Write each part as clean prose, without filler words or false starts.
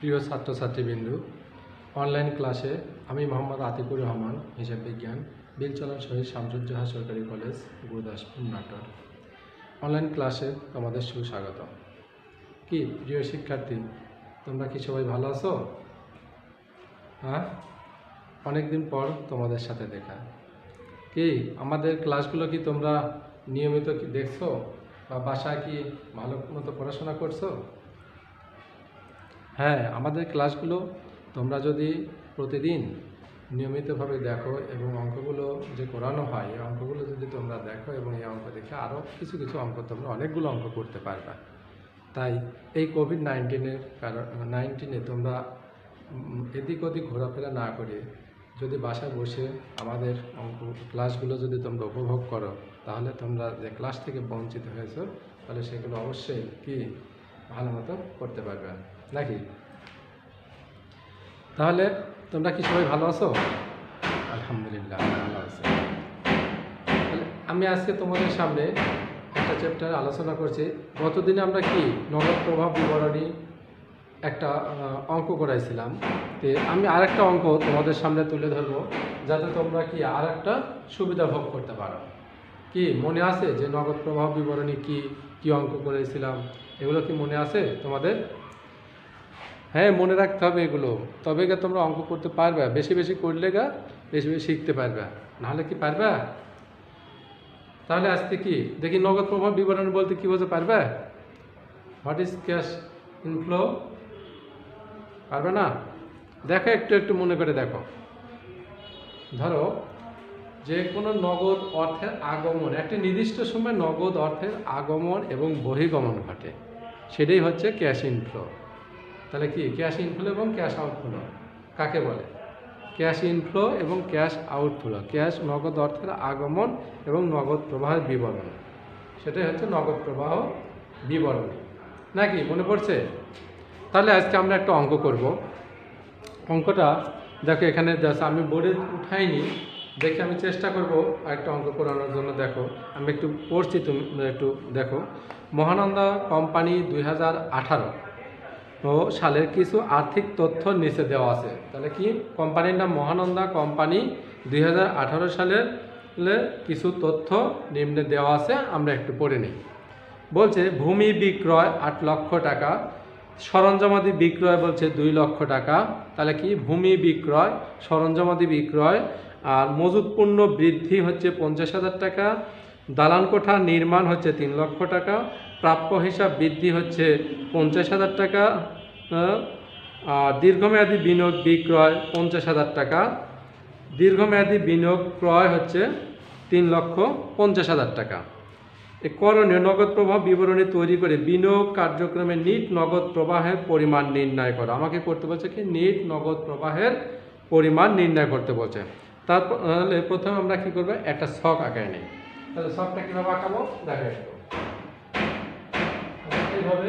প্রিয় ছাত্রছাত্রীবৃন্দু, অনলাইন ক্লাসে আমি মোহাম্মদ আতিকুর রহমান, হিসাব বিজ্ঞান, বেলচলা শহীদ শামসুজ্জোহা সরকারি কলেজ, গুরুদাসপুর, নাটোর। অনলাইন ক্লাসে তোমাদের সুস্বাগত। কি প্রিয় শিক্ষার্থী, তোমরা কি সবাই ভালো আছো? হ্যাঁ, অনেকদিন পর তোমাদের সাথে দেখা। কি আমাদের ক্লাসগুলো কি তোমরা নিয়মিত কি দেখছো বা বাসায় কি ভালো মতো পড়াশোনা করছো? হ্যাঁ, আমাদের ক্লাসগুলো তোমরা যদি প্রতিদিন নিয়মিতভাবে দেখো এবং অঙ্কগুলো যে করানো হয় এই অঙ্কগুলো যদি তোমরা দেখো এবং এই অঙ্ক দেখে আরও কিছু কিছু অঙ্ক তোমরা অনেকগুলো অঙ্ক করতে পারবে। তাই এই কোভিড-19 তোমরা এদিক ওদিক ঘোরাফেরা না করে যদি বাসায় বসে আমাদের অঙ্ক ক্লাসগুলো যদি তোমরা উপভোগ করো, তাহলে তোমরা যে ক্লাস থেকে বঞ্চিত হয়েছো তাহলে সেগুলো অবশ্যই কি ভালো মতো করতে পারবে, নাকি? তাহলে তোমরা কি সবাই ভালো আছো? আলহামদুলিল্লাহ, ভালো আছি। তাহলে আমি আজকে তোমাদের সামনে একটা চ্যাপ্টার আলোচনা করছি। গতদিনে আমরা কি নগদ প্রভাব বিবরণী একটা অঙ্ক করাইছিলাম। তো আমি আরেকটা অঙ্ক তোমাদের সামনে তুলে ধরবো, যাতে তোমরা কি আরেকটা সুবিধা ভোগ করতে পারো। কি মনে আছে যে নগদ প্রভাব বিবরণী কি অঙ্ক করেছিলাম? এগুলো কি মনে আছে তোমাদের? হ্যাঁ, মনে রাখতে হবে এগুলো, তবে গা তোমরা অঙ্ক করতে পারবে। বেশি বেশি করলে গা বেশি বেশি শিখতে পারবে, নাহলে কি পারবে? তাহলে আজকে কি দেখি নগদ প্রভাব বিবরণী বলতে কি বোঝো, পারবে? What is cash inflow? পারবে না? দেখো, একটু একটু মনে করে দেখো। ধরো যে কোনো নগদ অর্থের আগমন, একটা নির্দিষ্ট সময় নগদ অর্থের আগমন এবং বহির্গমন ঘটে, সেটাই হচ্ছে ক্যাশ ইনফ্লো। তাহলে কি ক্যাশ ইনফ্লো এবং ক্যাশ আউটফ্লো কাকে বলে? ক্যাশ ইনফ্লো এবং ক্যাশ আউটফ্লো, ক্যাশ নগদ অর্থের আগমন এবং নগদ প্রবাহের বিবরণ, সেটাই হচ্ছে নগদ প্রবাহ বিবরণ, নাকি? মনে পড়ছে? তাহলে আজকে আমরা একটা অঙ্ক করব। অঙ্কটা দেখো এখানে আমি বোর্ডে উঠাইনি, দেখে আমি চেষ্টা করব একটা অঙ্ক করানোর জন্য। দেখো আমি একটু পড়ছি, তুমি একটু দেখো। মহানন্দা কোম্পানি 2018 সালের কিছু আর্থিক তথ্য নিচে দেওয়া আছে। তাহলে কি কোম্পানির নাম মহানন্দা কোম্পানি, 2018 সালের কিছু তথ্য নিম্নে দেওয়া আছে, আমরা একটু পড়ে নিই। বলছে ভূমি বিক্রয় 8 লক্ষ টাকা, সরঞ্জামাদি বিক্রয় বলছে 2 লক্ষ টাকা। তাহলে কি ভূমি বিক্রয়, সরঞ্জামাদি বিক্রয় আর মজুত পণ্য বৃদ্ধি হচ্ছে 50,000 টাকা, দালান কোঠা নির্মাণ হচ্ছে 3 লক্ষ টাকা, প্রাপ্য হিসাব বৃদ্ধি হচ্ছে 50,000 টাকা, আর দীর্ঘমেয়াদী বিনিয়োগ বিক্রয় 50,000 টাকা, দীর্ঘমেয়াদী বিনিয়োগ ক্রয় হচ্ছে 3,50,000 টাকা। এই করণীয় নগদ প্রবাহ বিবরণী তৈরি করে বিনিয়োগ কার্যক্রমে নিট নগদ প্রবাহের পরিমাণ নির্ণয় করা। আমাকে করতে বলছে কি নিট নগদ প্রবাহের পরিমাণ নির্ণয় করতে বলছে। তাহলে প্রথমে আমরা কি করবো, একটা ছক আঁকায় নেই। তাহলে ছকটা কীভাবে আঁকাবো দেখো, এইভাবে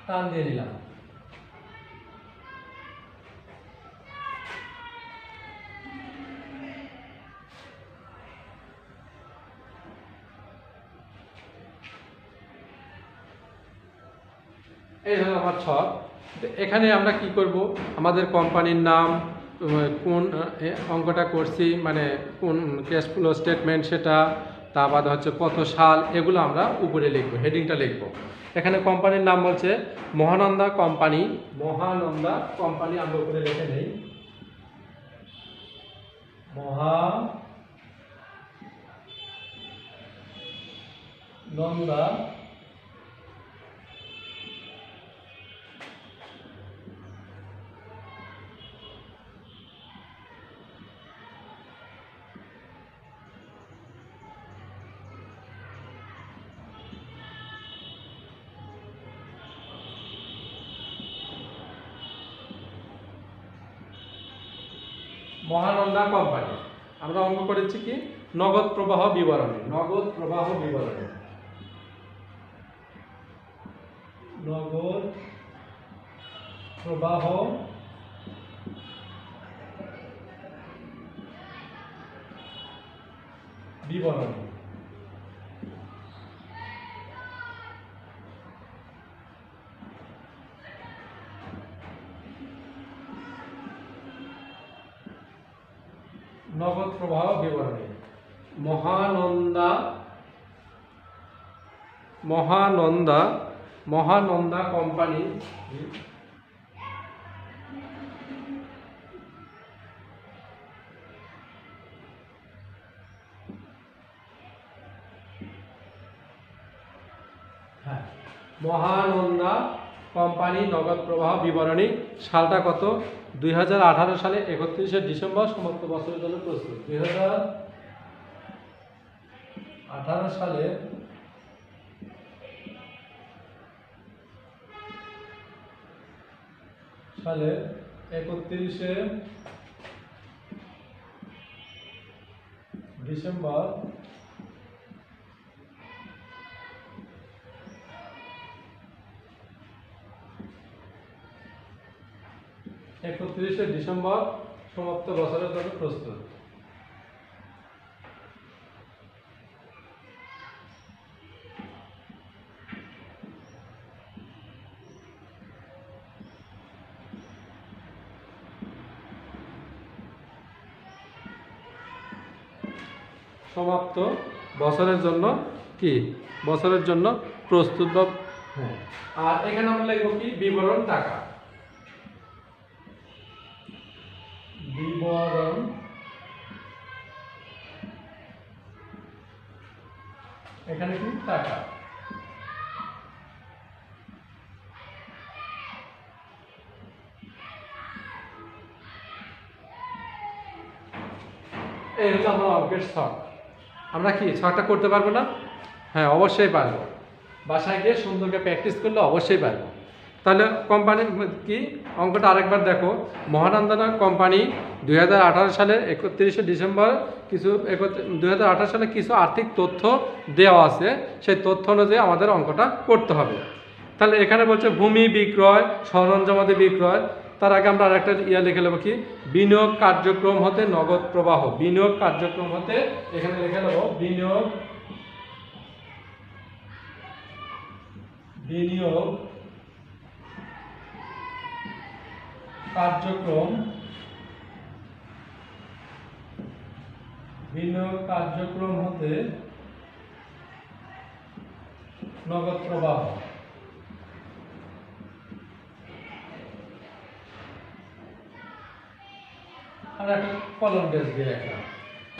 টান দিয়ে নিলাম। এই হলো আমার ছক। এখানে আমরা কি করব, আমাদের কোম্পানির নাম, কোন অঙ্কটা করছি, মানে কোন ক্যাশ ফ্লো স্টেটমেন্ট সেটা, তা বাদ হচ্ছে কত সাল, এগুলো আমরা উপরে লিখব, হেডিংটা লিখব। এখানে কোম্পানির নাম বলছে মহানন্দা কোম্পানি, মহানন্দা কোম্পানি আমরা উপরে লিখে নেই। মহানন্দা মহানন্দা কোম্পানি। আমরা অঙ্ক করেছি কি নগদ প্রবাহ বিবরণী, নগদ প্রবাহ বিবরণী, নগদ প্রবাহ বিবরণী। নগদ প্রবাহ বিবরণী। মহানন্দা মহানন্দা মহানন্দা কোম্পানি মহানন্দা কোম্পানি নগদ প্রবাহ বিবরণী। সালটা কত? 2018 সালে 31শে ডিসেম্বর। সমস্ত বছরের জন্য প্রস্তুত। 2018 সালে 31শে ডিসেম্বর 31শে ডিসেম্বর সমাপ্ত বছরের জন্য প্রস্তুত। সমাপ্ত বছরের জন্য কি? বছরের জন্য প্রস্তুত। হ্যাঁ, আর এখানে আমরা লিখব কি? বিবরণ টাকা। বিবরণ এখানে কি? টাকা। এই হচ্ছে আমরা অঙ্কের ছক। আমরা কি ছকটা করতে পারবো না? হ্যাঁ, অবশ্যই পারবো। বাসায় গিয়ে সুন্দরকে প্র্যাকটিস করলে অবশ্যই পারবো। তাহলে কোম্পানি কি? অঙ্কটা আরেকবার দেখো। মহানন্দা কোম্পানি 2018 সালের 31শে ডিসেম্বর 2018 সালে কিছু আর্থিক তথ্য দেওয়া আছে। সেই তথ্য অনুযায়ী আমাদের অঙ্কটা করতে হবে। তাহলে এখানে বলছে ভূমি বিক্রয়, সরঞ্জামাদি বিক্রয়। তার আগে আমরা আরেকটা লিখে নেব কি? বিনিয়োগ কার্যক্রম হতে নগদ প্রবাহ। বিনিয়োগ কার্যক্রম হতে এখানে লিখে নেব বিনিয়োগ কার্যক্রম হতে নগদ প্রবাহ। আর একটা কলম ড্যাশ দিয়ে রাখলাম।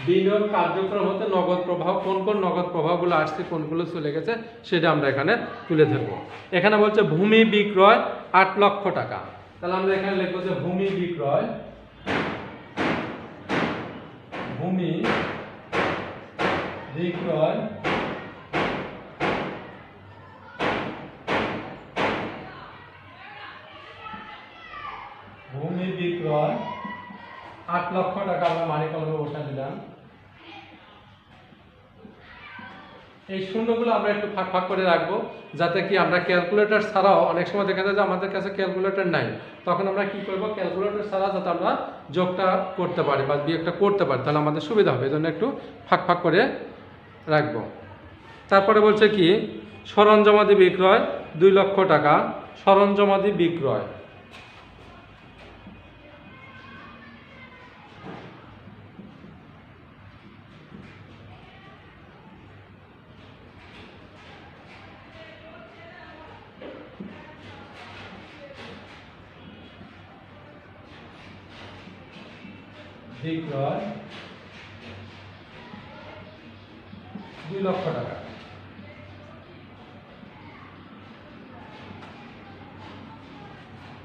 বিনিয়োগ কার্যক্রম হতে নগদ প্রবাহ। কোন কোন নগদ প্রবাহগুলো আসছে, কোনগুলো চলে গেছে, সেটা আমরা এখানে তুলে ধরবো। এখানে বলছে ভূমি বিক্রয় 8 লক্ষ টাকা। তাহলে আমরা এখানে লিখবো যে ভূমি বিক্রয় ভূমি বিক্রয় ভূমি বিক্রয় 8 লক্ষ টাকা আমরা মানি কলমে বসা দিলাম। এই শূন্যগুলো আমরা একটু ফাঁক ফাঁক করে রাখবো, যাতে কি আমরা ক্যালকুলেটর ছাড়াও, অনেক সময় দেখা যায় যে আমাদের কাছে ক্যালকুলেটর নাই, তখন আমরা কি করব? ক্যালকুলেটর ছাড়া যাতে আমরা যোগটা করতে পারি বা বিয়োগটা করতে পারি, তাহলে আমাদের সুবিধা হবে। এই জন্য একটু ফাঁক ফাঁক করে রাখবো। তারপরে বলছে কি? সরঞ্জামাদি বিক্রয় 2 লক্ষ টাকা। সরঞ্জামাদি বিক্রয় বিক্রয় 2 লক্ষ টাকা।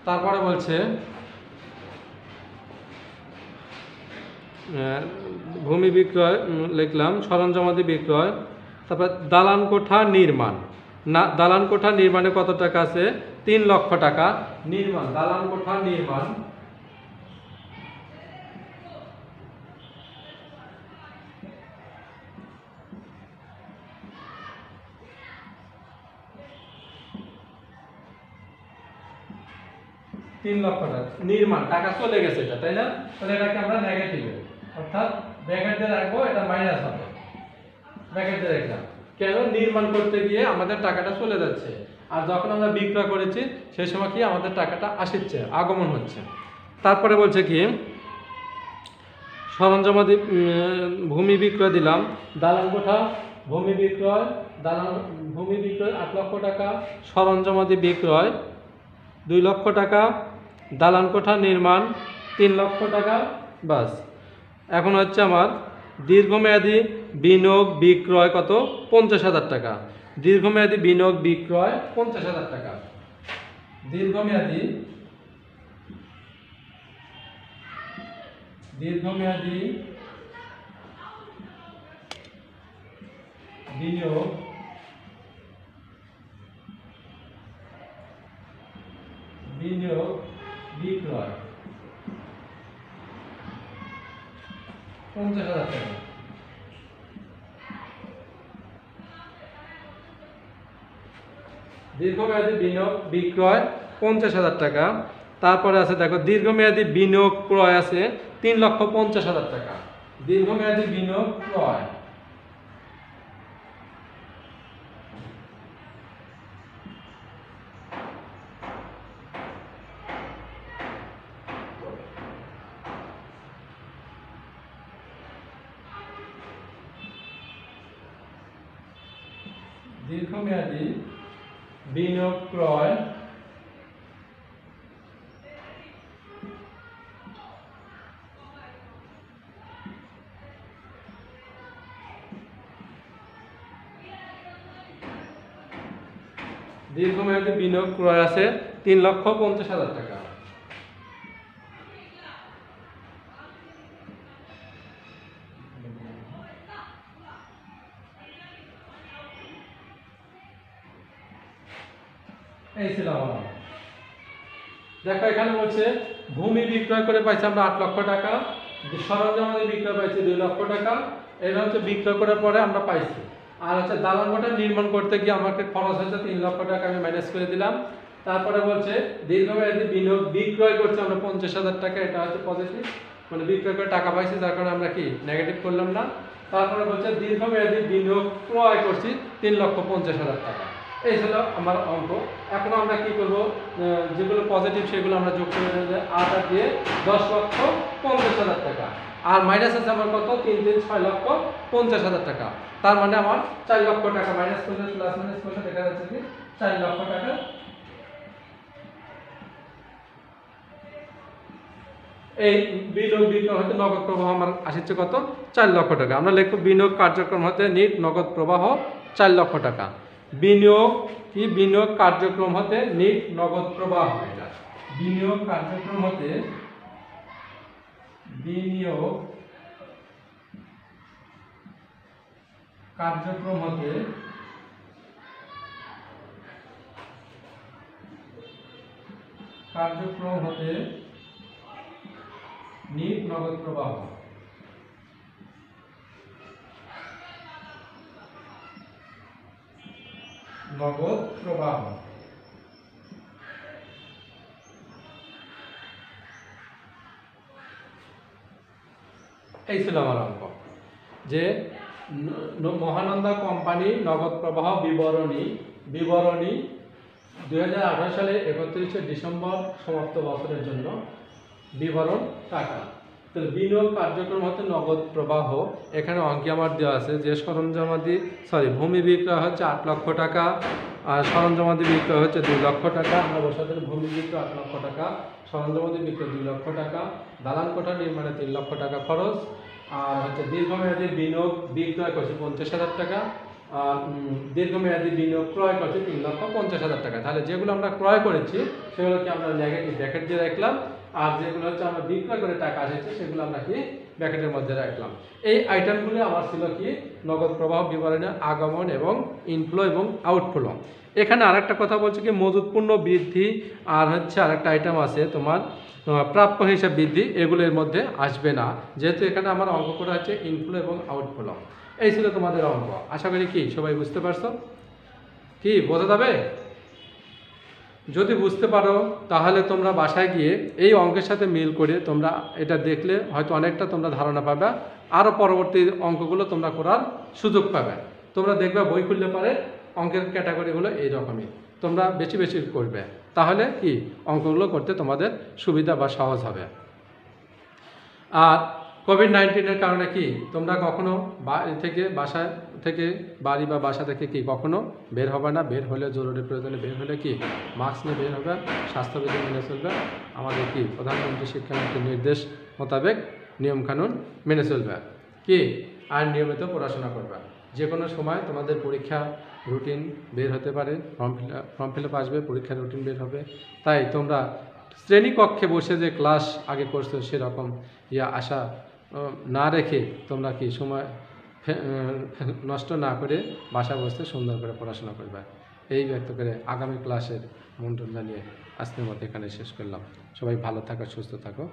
তারপরে বলছে ভূমি বিক্রয় লিখলাম, সরঞ্জামাদি বিক্রয়। তারপর দালান কোঠা নির্মাণ। দালান কোঠা নির্মাণে কত টাকা আছে? 3 লক্ষ টাকা। নির্মাণ, দালান কোঠা নির্মাণ 3 লক্ষ টাকা। নির্মাণ টাকা চলে গেছে এটা, তাই না? তাহলে এটাকে আমরা নেগেটিভে, অর্থাৎ ব্র্যাকেট দিয়ে রাখবো, এটা মাইনাস হবে। ব্র্যাকেট দিয়ে রাখলাম। কেন? নির্মাণ করতে গিয়ে আমাদের টাকাটা চলে যাচ্ছে, আর যখন আমরা বিক্রয় করেছি সেই সময় কি আমাদের টাকাটা আসছে, আগমন হচ্ছে। তারপরে বলছে কি? সরঞ্জামাদি ভূমি বিক্রয় দিলাম, দালান কোঠা ভূমি বিক্রয়, ভূমি বিক্রয় 8 লক্ষ টাকা, সরঞ্জামাদি বিক্রয় 2 লক্ষ টাকা, দালান কোঠা নির্মাণ 3 লক্ষ টাকা। বাস। এখন হচ্ছে আমার দীর্ঘমেয়াদী বিনিয়োগ বিক্রয় কত? 50,000 টাকা। দীর্ঘমেয়াদী বিনিয়োগ বিক্রয় 50,000 টাকা। দীর্ঘমেয়াদী বিনিয়োগ বিক্রয় 50,000 টাকা। দীর্ঘমেয়াদী বিনিয়োগ বিক্রয় 50,000 টাকা। তারপরে আছে দেখো দীর্ঘমেয়াদী বিনিয়োগ ক্রয় আছে 3,50,000 টাকা। দীর্ঘমেয়াদী বিনিয়োগ ক্রয় দীর্ঘমেয়াদী বিনিয়োগ ক্রয় দীর্ঘমেয়াদী বিনিয়োগ ক্রয় আছে 3,50,000 টাকা। এই ছিল আমার। দেখো এখানে বলছে ভূমি বিক্রয় করে পাইছি আমরা 8 লক্ষ টাকা, সরঞ্জামাদি বিক্রয় পাইছি 2 লক্ষ টাকা। এটা হচ্ছে বিক্রয় করার পরে আমরা পাইছি। আর হচ্ছে দালান কোঠা নির্মাণ করতে গিয়ে আমাকে খরচ হয়েছে 3 লক্ষ টাকা, আমি মাইনাস করে দিলাম। তারপরে বলছে দীর্ঘমেয়াদী বিনিয়োগ বিক্রয় করছে আমরা 50,000 টাকা, এটা হচ্ছে পজিটিভ, মানে বিক্রয় করে টাকা পাইছি, যার কারণে আমরা কি নেগেটিভ করলাম না। তারপরে বলছে দীর্ঘমেয়াদী বিনিয়োগ ক্রয় করছি 3,50,000 টাকা। এই ছিল আমার অঙ্ক। এখন আমরা কি করব, যেগুলো পজিটিভ সেগুলো আমরা যোগ করে 8 দিয়ে 10,50,000 টাকা। আর মাইনাস আছে আমার কত? 3 3 6,50,000 টাকা। তার মানে আমার 4 লক্ষ টাকা মাইনাস করলে প্লাস মাইনাস করলে দেখা যাচ্ছে কি 4 লক্ষ টাকা। এই বিনিয়োগ বিক্রয় হতে নগদ প্রবাহ আমার আসছে কত? 4 লক্ষ টাকা। আমরা লিখব বিনিয়োগ কার্যক্রম হতে নিট নগদ প্রবাহ 4 লক্ষ টাকা। বিনিয়োগ কার্যক্রম হতে নিট নগদ প্রবাহ। এটা বিনিয়োগ কার্যক্রম হতে নিট নগদ প্রবাহ। নগদ প্রবাহ। এই ছিল আমার অঙ্ক, যে মহানন্দা কোম্পানি নগদ প্রবাহ বিবরণী 2018 সালে 31 ডিসেম্বর সমাপ্ত বছরের জন্য বিবরণ টাকা। তো বিনিয়োগ কার্যক্রম হতে নগদ প্রবাহ, এখানে অঙ্কে আমার দেওয়া আছে যে ভূমি বিক্রয় হচ্ছে 8 লক্ষ টাকা, আর সরঞ্জামাদি বিক্রয় হচ্ছে 2 লক্ষ টাকা। আমরা বসাতে ভূমি বিক্রয় 8 লক্ষ টাকা, সরঞ্জামাদি বিক্রয় 2 লক্ষ টাকা, দালান কোঠা নির্মাণে 3 লক্ষ টাকা খরচ, আর হচ্ছে দীর্ঘমেয়াদী বিনিয়োগ বিক্রয় করছে 50,000 টাকা, আর দীর্ঘমেয়াদী বিনিয়োগ ক্রয় করছে 3,50,000 টাকা। তাহলে যেগুলো আমরা ক্রয় করেছি সেগুলোকে আমরা নেগেটিভ ব্র্যাকেট দিয়ে রাখলাম, আর যেগুলো হচ্ছে আমরা বিক্রয় করে টাকা এসেছে সেগুলো আমরা কি ব্র্যাকেটের মধ্যে রাখলাম। এই আইটেমগুলো আমার ছিল কি নগদ প্রবাহ বিবরণে আগমন এবং ইনফ্লো এবং আউটফ্লো। এখানে আরেকটা কথা বলছে কি মজুত পণ্য বৃদ্ধি, আর হচ্ছে আরেকটা আইটেম আছে তোমার প্রাপ্য হিসাব বৃদ্ধি, এগুলো এর মধ্যে আসবে না, যেহেতু এখানে আমার অঙ্ক করা হচ্ছে ইনফ্লো এবং আউটফ্লো। এই ছিল তোমাদের অঙ্ক। আশা করি কি সবাই বুঝতে পারছো? কি বোঝা যাবে? যদি বুঝতে পারো তাহলে তোমরা বাসায় গিয়ে এই অঙ্কের সাথে মিল করে তোমরা এটা দেখলে হয়তো অনেকটা তোমরা ধারণা পাবে, আরও পরবর্তী অঙ্কগুলো তোমরা করার সুযোগ পাবে। তোমরা দেখবে বই খুললে পারে অঙ্কের ক্যাটাগরিগুলো এইরকমই, তোমরা বেশি বেশি করবে, তাহলে কি অঙ্কগুলো করতে তোমাদের সুবিধা বা সহজ হবে। আর কোভিড-19 কারণে কি তোমরা কখনো বাড়ি বা বাসা থেকে কি কখনো বের হবে না। বের হলে জরুরি প্রয়োজনে বের হলে কি মাস্ক নিয়ে বের হবে, স্বাস্থ্যবিধি মেনে চলবে, আমাদের কি প্রধানমন্ত্রী শিক্ষামন্ত্রীর নির্দেশ মোতাবেক নিয়মকানুন মেনে চলবে কি, আর নিয়মিত পড়াশোনা করবে। যে কোনো সময় তোমাদের পরীক্ষা রুটিন বের হতে পারে, ফর্ম ফিল আপ আসবে, পরীক্ষার রুটিন বের হবে। তাই তোমরা শ্রেণীকক্ষে বসে যে ক্লাস আগে করছো সেরকম আশা না রেখে তোমরা কি সময় নষ্ট না করে বাসা বসতে সুন্দর করে পড়াশোনা করবে। এই ব্যক্ত করে আগামী ক্লাসের মন্ত্রণ জানিয়ে আজকের মতো এখানে শেষ করলাম। সবাই ভালো থাকো, সুস্থ থাকো।